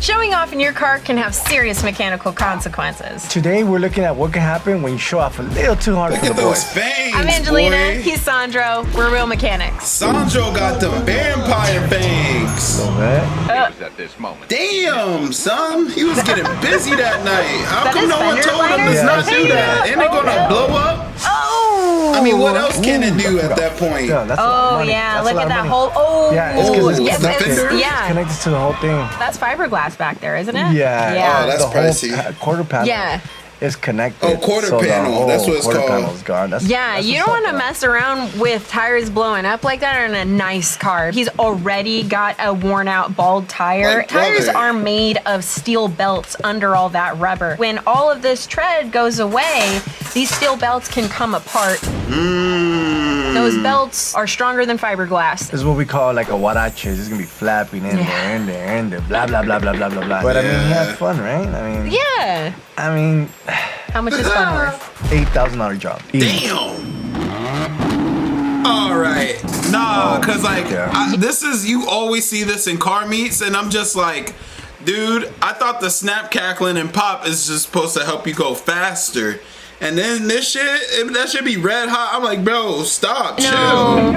Showing off in your car can have serious mechanical consequences. Today we're looking at what can happen when you show off a little too hard for the Those boys. fangs, I'm Angelina, boy. he's Sandro, we're real mechanics. Sandro got the vampire fangs. At this moment. Damn, son. He was getting busy that night. How That come is no one fender told him liners? to not Yeah, do that? Ain't it gonna blow up? Oh! I mean, what else can it do at that point? Yeah, that's a lot of Oh money. yeah, That's a look lot at of that money. whole, oh! Yeah, it's because it's yes, connected. fender? yeah. It's connected to the whole thing. That's fiberglass back there, isn't it? Yeah. Yeah. Oh, that's the whole pricey. quarter panel. Yeah. Is connected. Oh, quarter so the panel, whole that's what it's quarter called. panel's gone. That's, Yeah, that's you what's don't up, want to bro. mess around with tires blowing up like that in a nice car. He's already got a worn out bald tire. Like Tires rubber. are made of steel belts under all that rubber. When all of this tread goes away, these steel belts can come apart. Those belts are stronger than fiberglass. This is what we call like a huarache. It's gonna be flapping in there, blah blah blah blah blah blah blah. But I mean, he had fun, right? I mean, Yeah. I mean, How much is fun worth? $8,000 job. Easy. Damn. All right. Nah, cause like yeah. this is, you always see this in car meets, and I'm just like, dude, I thought the snap, cackling, and pop is just supposed to help you go faster. And then this shit, that should be red hot. I'm like, bro, stop, chill.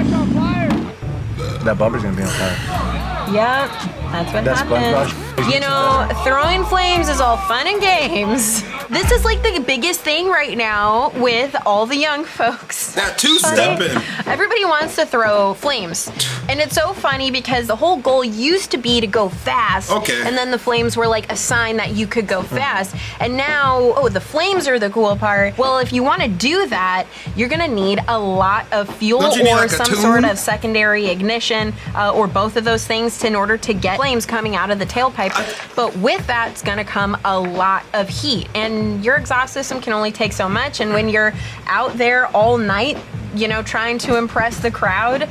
That bumper's gonna be on fire. Yep, that's what That's happens. SpongeBob. You know, throwing flames is all fun and games. This is like the biggest thing right now with all the young folks. That two-stepping. Everybody wants to throw flames. And it's so funny because the whole goal used to be to go fast. Okay. And then the flames were like a sign that you could go fast. And now, oh, the flames are the cool part. Well, if you want to do that, you're going to need a lot of fuel Don't you need or like a some tune? sort of secondary ignition or both of those things in order to get flames coming out of the tailpipe. But with that, it's going to come a lot of heat. And your exhaust system can only take so much. And when you're out there all night, you know, trying to impress the crowd.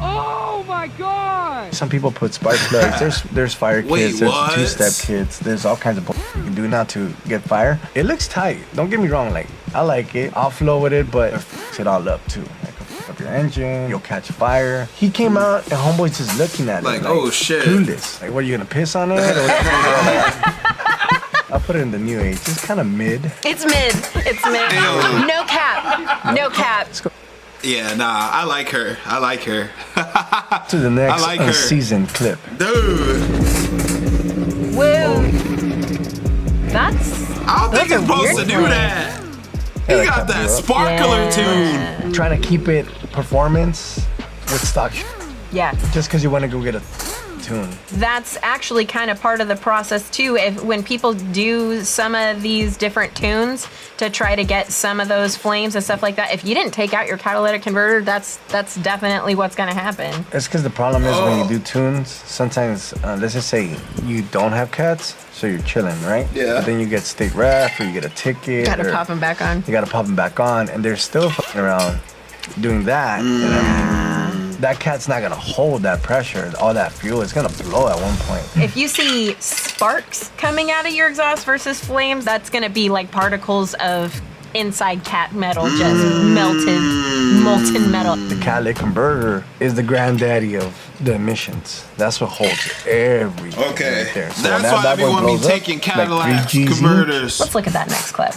Oh my God! Some people put spark plugs. There's fire kits. Wait, there's what? two-step kits. There's all kinds of you can do now to get fire. It looks tight. Don't get me wrong. Like I like it. I'll flow with it, but it f***s it all up too. Like it'll f*** up your engine. You'll catch fire. He came out and homeboy's just looking at Like, it. oh, shit. Clueless. Like, what are you gonna piss on it? Or I'll put it in the new age. It's kind of mid. It's mid. It's mid. Ew. No cap. No cap. Let's go Yeah, nah, I like her. I like her. to the next I like her. unseasoned clip. Dude, Woo. That's. I don't think Those it's are supposed to weird do flames. that. Yeah, He that got comes that up. sparkler Yeah. tune. Trying to keep it performance with stock. Yeah. Just because you want to go get a tune. That's actually kind of part of the process too. If when people do some of these different tunes to try to get some of those flames and stuff like that, if you didn't take out your catalytic converter, that's definitely what's going to happen. It's because the problem is when you do tunes, sometimes, let's just say you don't have cats, so you're chilling, right? Yeah. But then you get state ref or you get a ticket. Got to or pop them back on. You got to pop them back on, and they're still fucking around doing that. And I mean, that cat's not gonna hold that pressure, all that fuel. It's gonna blow at one point. If you see sparks coming out of your exhaust versus flames, that's going to be like particles of inside cat metal, just molten metal. The catalytic converter is the granddaddy of the emissions. That's what holds everything Okay, right there. So that's when why that boy everyone be blows up, taking like Cadillac 3 Gs converters. Let's look at that next clip.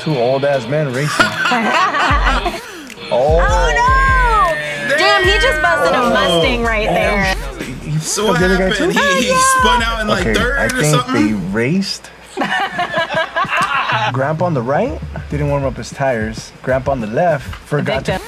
Two old ass men racing. Oh no! Damn, he just busted a Mustang right there. So what The other guy happened? too? He spun out in like Okay, I third or think something? they raced. Grandpa on the right didn't warm up his tires. Grandpa on the left forgot to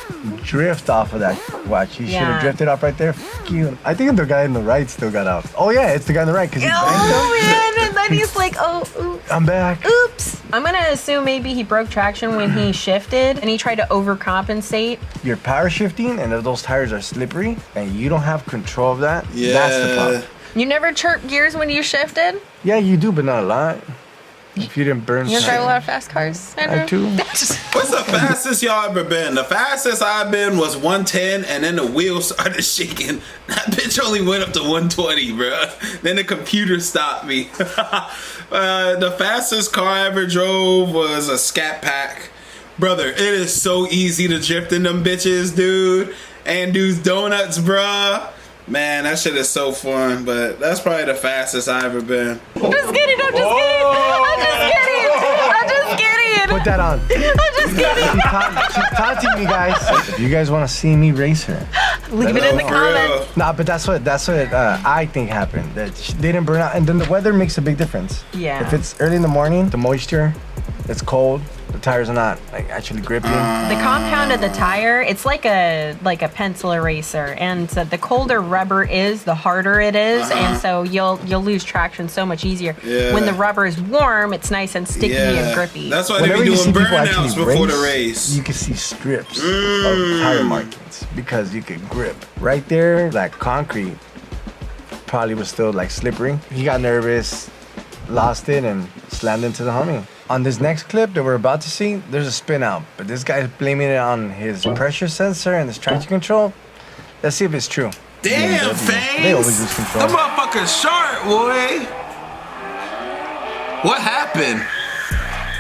drift off of that. Watch, he should Yeah. have drifted off right there. F you. I think the guy on the right still got out. Oh yeah, it's the guy on the right because he banged Oh him. man, and then he's like, oh, oops. I'm back. Oops. I'm gonna assume maybe he broke traction when he shifted and he tried to overcompensate. You're power shifting, and if those tires are slippery and you don't have control of that, that's the problem. You never chirp gears when you shifted? Yeah, you do, but not a lot. If you didn't burn You drive a some- lot of fast cars? I do. What's the fastest y'all ever been? The fastest I've been was 110, and then the wheels started shaking. That bitch only went up to 120, bro. Then the computer stopped me. The fastest car I ever drove was a Scat Pack. Brother, it is so easy to drift in them bitches, dude. And do donuts, bruh. Man, that shit is so fun, but that's probably the fastest I've ever been. I'm just kidding. I'm just kidding. I'm just kidding. I'm just kidding. Put that on. I'm just kidding. She's taunting me, guys. If you guys want to see me race her, Leave it in the For comments. real. nah, but that's what I think happened. That they didn't burn out, and then the weather makes a big difference. Yeah. If it's early in the morning, the moisture, it's cold. The tires are not like actually gripping. The compound of the tire, it's like a pencil eraser, and so the colder rubber is, the harder it is, and so you'll lose traction so much easier. Yeah. When the rubber is warm, it's nice and sticky and grippy. That's why Whenever they be you see doing people burnouts actually before the race. you can see strips of tire markings because you can grip. Right there, that concrete probably was still like slippery. He got nervous, lost it, and slammed into the Humvee. On this next clip that we're about to see, there's a spin out, but this guy's blaming it on his pressure sensor and his traction control. Let's see if it's true. Damn, They always lose Fangs! control. That motherfucker's sharp, boy. What happened?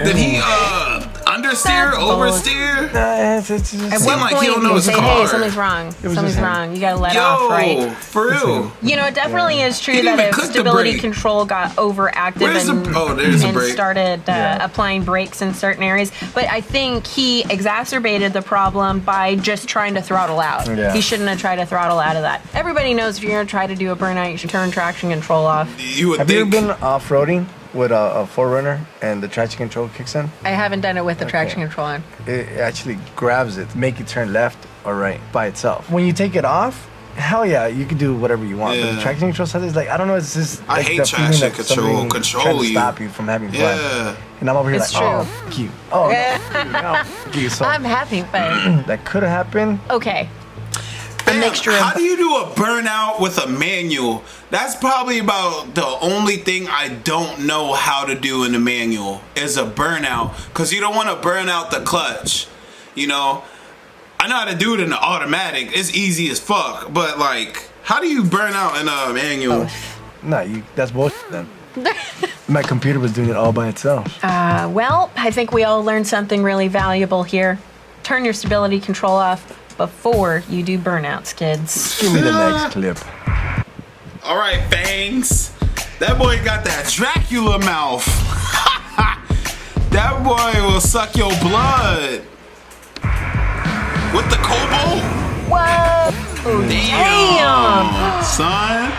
Did he understeer, That's oversteer? Nah, it's just, At Seem what like he point don't do know you his say, car. hey, something's wrong. was Something's just him. wrong. You gotta let Yo, off, right? for real. You know, it definitely is true He didn't that even if click the stability brake. control got overactive Where's and, there's a and brake. started Yeah. applying brakes in certain areas. But I think he exacerbated the problem by just trying to throttle out. Yeah. He shouldn't have tried to throttle out of that. Everybody knows if you're gonna try to do a burnout, you should turn traction control off. You would Have you think. ever been off-roading with a 4Runner and the traction control kicks in? I haven't done it with the traction control on. It actually grabs it to make it turn left or right by itself. When you take it off, hell yeah, you can do whatever you want. But Yeah. the traction control side is like, I don't know, it's just I like hate the feeling traction that control. something Control trying to you. stop you from having fun. Yeah. And I'm over here It's like, oh, true. cute. Oh, no, cute. So I'm having fun. that could have happened. Okay. A Damn, mixture how of do you do a burnout with a manual? That's probably about the only thing I don't know how to do in the manual is a burnout. Because you don't want to burn out the clutch. You know? I know how to do it in the automatic. It's easy as fuck. But, like, how do you burn out in a manual? No, that's bullshit then. My computer was doing it all by itself. Well, I think we all learned something really valuable here. Turn your stability control off before you do burnouts, kids. Give me the next clip. All right, Fangs. That boy got that Dracula mouth. That boy will suck your blood. With the Cobalt? Whoa! Damn! Son.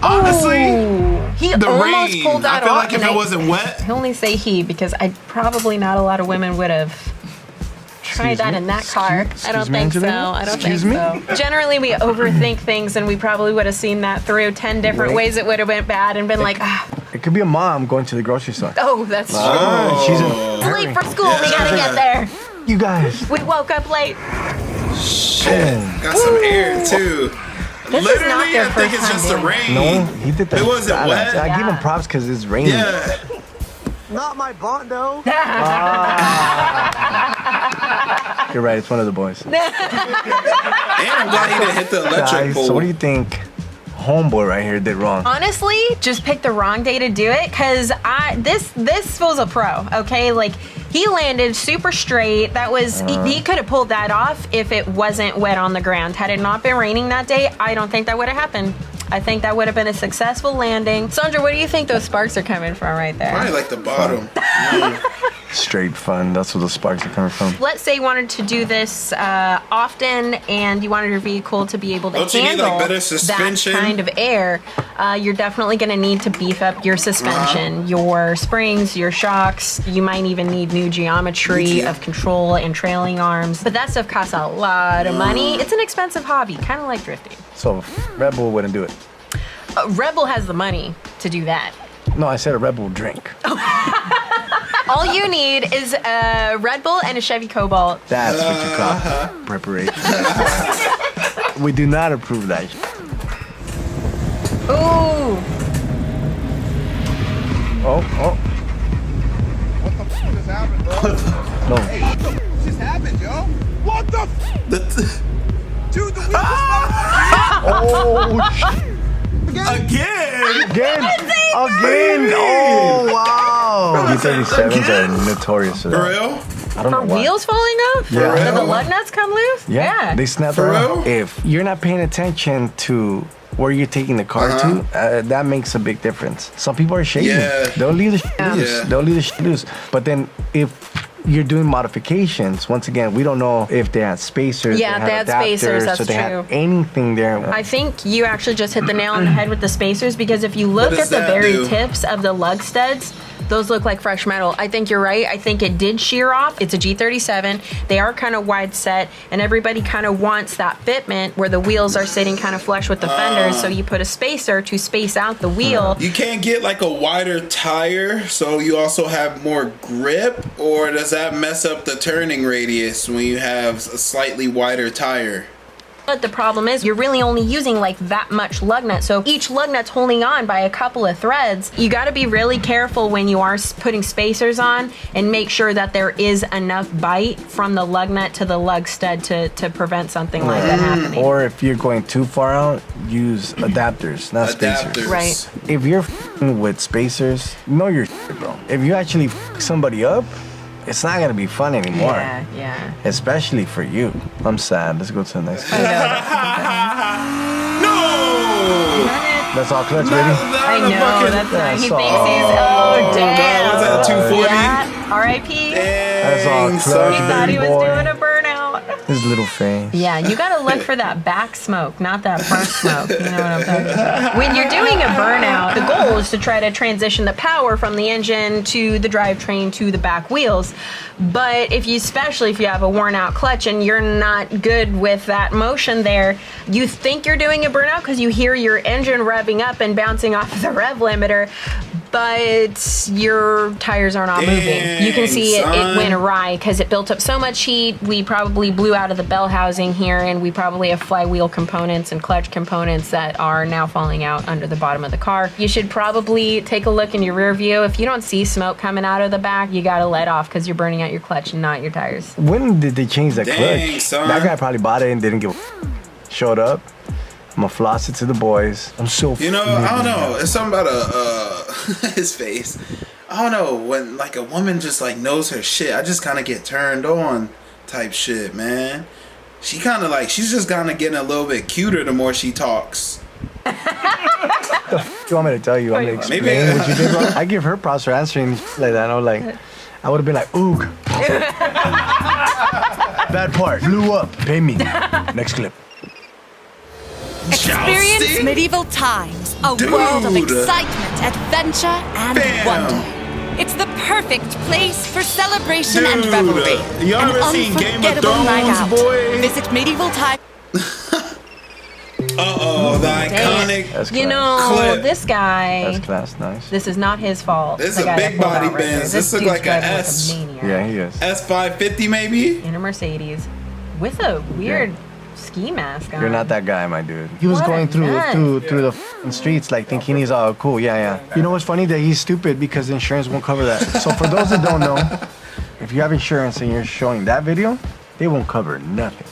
Honestly, Ooh, he the almost rain. pulled that I feel off. like if and it wasn't wet. I only say he because probably not a lot of women would have tried Excuse that me? in that car. I Excuse don't me, think so. Angelina? I don't Excuse think so. Generally, we overthink things, and we probably would have seen that through 10 different Wait. ways it would have went bad and been like, It could be a mom going to the grocery store. oh, that's true. She's in. Late for school. We gotta get there. You guys. We woke up late. Shit. Got some air too. This is Literally, not their I think first it's just the time rain. No, he did that. It wasn't badass. wet? I give him Yeah. props because it's raining. Yeah. Not my Bondo. You're right. It's one of the boys. And I'm glad he didn't hit the electric Guys, pole. so what do you think? Homeboy right here did wrong. Honestly, just picked the wrong day to do it because this was a pro. Okay, like he landed super straight. That was he could have pulled that off if it wasn't wet on the ground. Had it not been raining that day, I don't think that would have happened. I think that would have been a successful landing. Sandra, where do you think those sparks are coming from right there? Probably like the bottom. Straight fun. That's where the sparks are coming from. Let's say you wanted to do this often and you wanted your vehicle to be able to Don't you need, handle like, better that suspension? kind of air, you're definitely going to need to beef up your suspension, your springs, your shocks. You might even need new geometry of control and trailing arms. But that stuff costs a lot of money. It's an expensive hobby, kind of like drifting. So Red Bull wouldn't do it. Red Bull has the money to do that. No, I said a Red Bull drink. All you need is a Red Bull and a Chevy Cobalt. That's what you call preparation. We do not approve that. Ooh. Oh. What the f just happened, bro? No. What just happened, yo? What the f? Dude, the wheel Oh, Again. Again. Oh, wow. B37s are notorious for For that. real? I don't know For why. wheels falling off? Yeah. Did the real? lug nuts come loose? Yeah, they snap For around. real? If you're not paying attention to where you're taking the car to, that makes a big difference. Some people are shady. Yeah. They'll leave the shit loose. Yeah. They'll leave the shit loose. But then if you're doing modifications, once again, we don't know if they had spacers. Yeah, they had spacers, adapters, that's so they true. had anything there. I think you actually just hit the nail on the head with the spacers, because if you look What at does the that very do? tips of the lug studs, those look like fresh metal. I think you're right. I think it did shear off. It's a G37. They are kind of wide set, and everybody kind of wants that fitment where the wheels are sitting kind of flush with the fenders. So you put a spacer to space out the wheel. You can't get like a wider tire, so you also have more grip, or does that mess up the turning radius when you have a slightly wider tire? But the problem is you're really only using like that much lug nut. So each lug nut's holding on by a couple of threads. You got to be really careful when you are putting spacers on, and make sure that there is enough bite from the lug nut to the lug stud to prevent something like that happening. Or if you're going too far out, use adapters, not spacers. Adapters. Right. If you're f***ing with spacers, know your shit, bro. If you actually f*** somebody up, it's not gonna be fun anymore. Yeah. Especially for you. I'm sad. Let's go to the next one. No! That's all clutch, Not- baby. not I the know, fucking- that's right. He That's thinks all. he's, Oh, damn. that was at 240. Yeah, R.I.P. That's all Dang, clutch, He son. thought he baby was boy. doing a burnout. His little face. Yeah, you gotta look for that back smoke, not that front smoke. You know what I'm talking about? When you're doing a burnout, the goal is to try to transition the power from the engine to the drivetrain to the back wheels. But especially if you have a worn out clutch and you're not good with that motion there, you think you're doing a burnout because you hear your engine revving up and bouncing off of the rev limiter, but your tires are not moving. You can see it son. went awry because it built up so much heat. We probably blew out of the bell housing here, and we probably have flywheel components and clutch components that are now falling out under the bottom of the car. You should probably take a look in your rear view. If you don't see smoke coming out of the back, you gotta let off because you're burning out your clutch and not your tires. When did they change that Dang, clutch? son. That guy probably bought it and didn't give a showed up. I'm gonna floss it to the boys. I'm so You know, I don't know. It's something about his face. I don't know, when like a woman just like knows her shit, I just kind of get turned on type shit, man. She kind of like, she's just kind of getting a little bit cuter the more she talks. You want me to tell you? I'm gonna explain Maybe- what you did, bro. I give her props for answering like that. I would have been like, oog. Bad part. Blew up. Pay me. Next clip. Experience Jousting? medieval times, a Dude. world of excitement, adventure, and Bam. wonder. It's the perfect place for celebration and Dude, revelry. you An ever seen Game of unforgettable night Thrones, out. boy? Visit medieval times. Uh-oh, the iconic. That's class. You know, Clip. this guy, That's class. Nice. this is not his fault. This is The a guy that big pulled body out right there. Benz. This look dude's like a driving S. maniac. Yeah, he is. S550 maybe? In a Mercedes with a weird ski mask on. You're not that guy, my dude. He was What a going through nut. through the f***ing streets like thinking he's all cool. Yeah. You know what's funny? That he's stupid because insurance won't cover that. So for those that don't know, if you have insurance and you're showing that video, they won't cover nothing.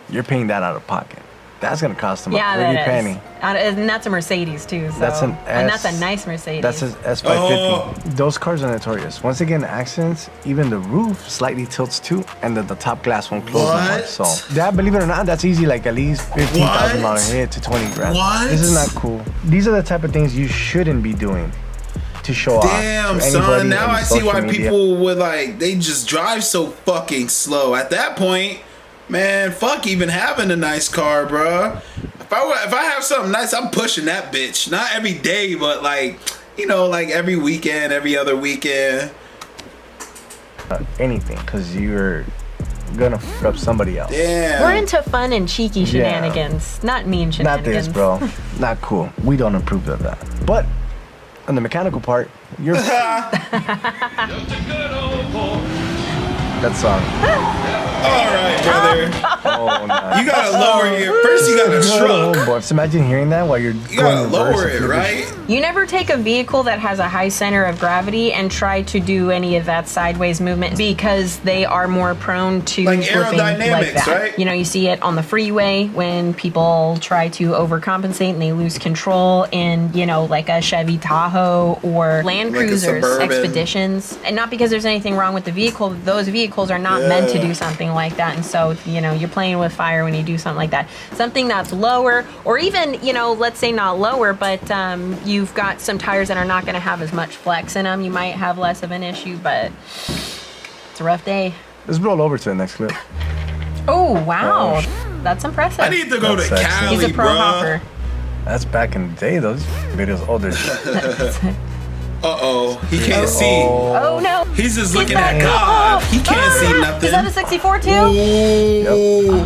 You're paying that out of pocket. That's gonna cost them Yeah, a pretty that penny. is. And that's a Mercedes too. So. That's an and that's S- a nice Mercedes. That's an S550. Those cars are notorious. Once again, accidents, even the roof slightly tilts too, and then the top glass won't close no more. What? So that, believe it or not, that's easy. Like at least $15,000 hit to 20 grand. What? This is not cool. These are the type of things you shouldn't be doing to show Damn, off. to son. anybody Now on I see social why media. people would like, they just drive so fucking slow. At that point, man, fuck even having a nice car, bruh. If I have something nice, I'm pushing that bitch. Not every day, but like, you know, like every weekend, every other weekend. Anything, because you're gonna f up somebody else. Damn. We're into fun and cheeky shenanigans, not mean Not shenanigans. this, bro. Not cool. We don't approve of that. But on the mechanical part, you're. That song. All right, brother. Oh, nice. You gotta lower your, first you gotta shrug. boy. Just imagine hearing that while you're You gotta going reverse lower and it, flipping right? You never take a vehicle that has a high center of gravity and try to do any of that sideways movement because they are more prone to Like flipping like aerodynamics, that. right? You know, you see it on the freeway when people try to overcompensate and they lose control in, you know, like a Chevy Tahoe or Land Like a Cruisers, Suburban. Expeditions. And not because there's anything wrong with the vehicle. Those vehicles are not meant to Yeah. do something like that. And so, you know, you're playing with fire when you do something like that. Something that's lower, or even, you know, let's say not lower, but you've got some tires that are not going to have as much flex in them. You might have less of an issue, but it's a rough day. Let's roll over to the next clip. Oh, wow. That's impressive. I need to go to That's sexy. Cali, He's a pro bruh. hopper. That's back in the day. Those videos older. Uh-oh. He can't see. Oh, no. He's just He's looking back. at God. He can't Oh, see yeah. nothing. Is that a 64 too? Ooh.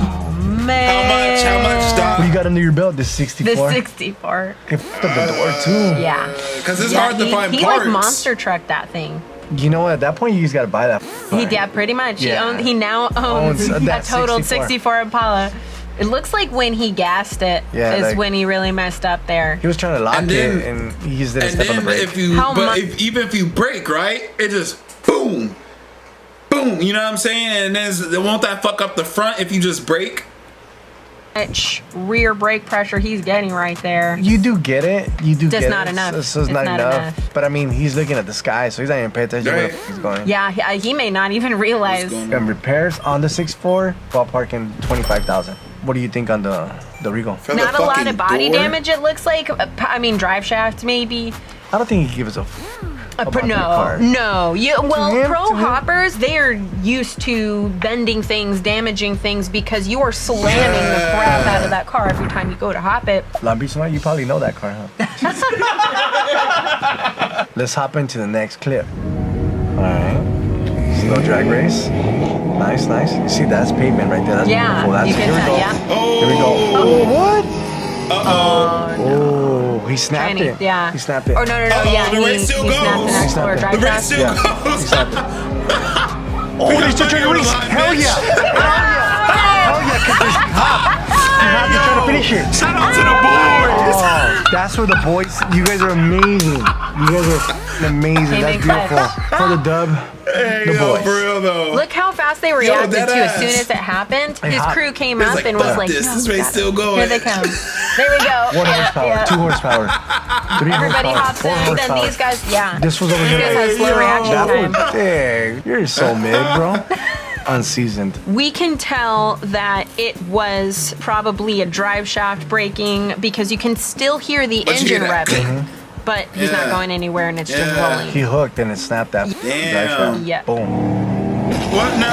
Man. How much, What you Doc? got under your belt? This The 64. 64. It fucked up the door too. Yeah. Because it's Yeah, hard to find he parts. like monster trucked that thing. You know what? At that point, you just gotta buy that. He did pretty much. Yeah. He now owns Owns a that totaled 64. 64 Impala. It looks like when he gassed it Yeah, is like- when he really messed up there. He was trying to lock And then- it, and he just didn't And step on the then brake. if you, How but mu- even if you brake, right, it just boom, boom. You know what I'm saying? And then won't that fuck up the front if you just brake? Much rear brake pressure he's getting right there. You do get it. You do Just get not it. enough. So it's not enough. But I mean, he's looking at the sky, so he's not even paying attention where the Right. fuck he's going. Yeah, he may not even realize. going And repairs on the 6.4, ballparking 25,000. What do you think on the Regal? For the Not a lot fucking of body door? damage, it looks like. I mean, drive shaft maybe. I don't think he gives a. About the No, car. no. Well, him, pro to him. hoppers, they are used to bending things, damaging things because you are slamming the crap out of that car every time you go to hop it. Long Beach Smart, you probably know that car, huh? Let's hop into the next clip. All right. Slow drag race. Nice, nice. You see, that's pavement right there. That's Yeah, beautiful. That's, you can here we tell, go. yeah. Here we go. Oh, what? Uh-oh. Oh, he snapped Tiny, it. yeah. He snapped it. Oh, no, Uh-oh, yeah. the race still he snapped goes. an axle or He drive The race shaft. still Yeah. He goes. snapped it. Oh, he's still trying to race. Hell yeah. Hell yeah. Hell yeah, because there's hop. He's trying to finish it. Shout out to the boys. Oh, that's where the boys. You guys are amazing. You guys are amazing. Came That's in beautiful. clutch. For the dub, Hey, the yo, boys. for real though. Look how fast they Yo, reacted that to as soon ass. as it happened. Hey, His hop. crew came It's up like, and was fuck like, this. "No, This we race got still it. going." Here they come. There we go. 1 horsepower, Yeah. 2 horsepower, 3 Everybody horsepower, hops 4 in. Then horsepower. these guys, yeah. This was over These here. guys have slow reaction That time. was, dang, you're so mid, bro. Unseasoned. We can tell that it was probably a drive shaft braking because you can still hear the But you engine hear that revving. But he's not Yeah. going anywhere and it's just Yeah. rolling. He hooked and it snapped that drive shaft. Yeah. Boom. What? No.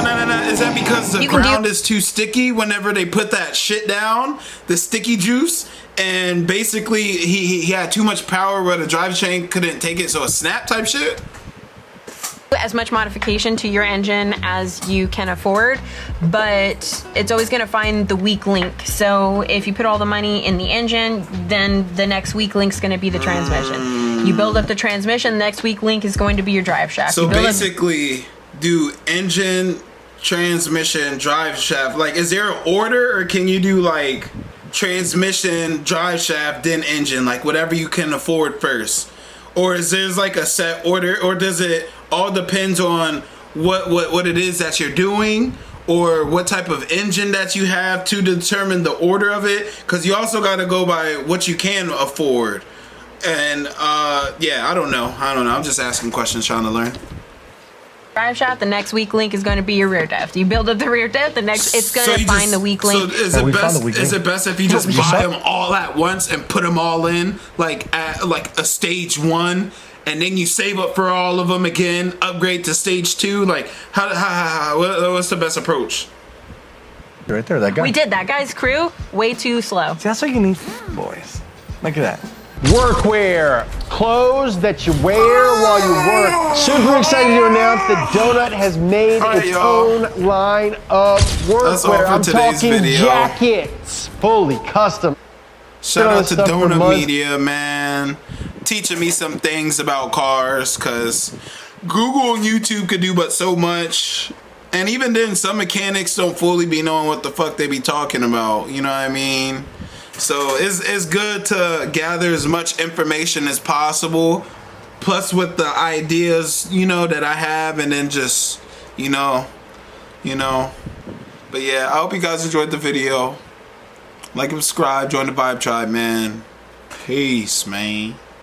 Is that because the You can do- ground is too sticky whenever they put that shit down, the sticky juice, and basically he had too much power where the drive chain couldn't take it, so a snap type shit? As much modification to your engine as you can afford, but it's always going to find the weak link. So if you put all the money in the engine, then the next weak link's going to be the transmission. You build up the transmission, the next weak link is going to be your drive shaft. So You build up- basically, do engine, transmission, drive shaft, like is there an order, or can you do like transmission, drive shaft, then engine, like whatever you can afford first? Or is there like a set order, or does it all depends on what it is that you're doing, or what type of engine that you have to determine the order of it? Because you also got to go by what you can afford. And yeah, I don't know. I'm just asking questions, trying to learn. drive shaft, the next weak link is going to be your rear depth. You build up the rear depth, the next it's going to find the weak link. So is And it we found best? the weak Is link. it best if you just we just buy saw- them all at once and put them all in, like at like a stage 1, and then you save up for all of them again, upgrade to stage 2? Like what's the best approach? Right there, that guy. We did that guy's crew way too slow. See, that's what you need, boys. Look at that. Workwear, clothes that you wear while you work. Super excited to announce that Donut has made All right, its y'all. own line of That's all workwear. for I'm today's talking video. jackets, fully custom. Shout all out this to stuff for Donut months. Media, man, teaching me some things about cars, because Google and YouTube could do but so much. And even then, some mechanics don't fully be knowing what the fuck they be talking about. You know what I mean? So it's good to gather as much information as possible, plus with the ideas, you know, that I have, and then just, you know. But yeah, I hope you guys enjoyed the video. Like and subscribe, join the Vibe Tribe, man. Peace, man.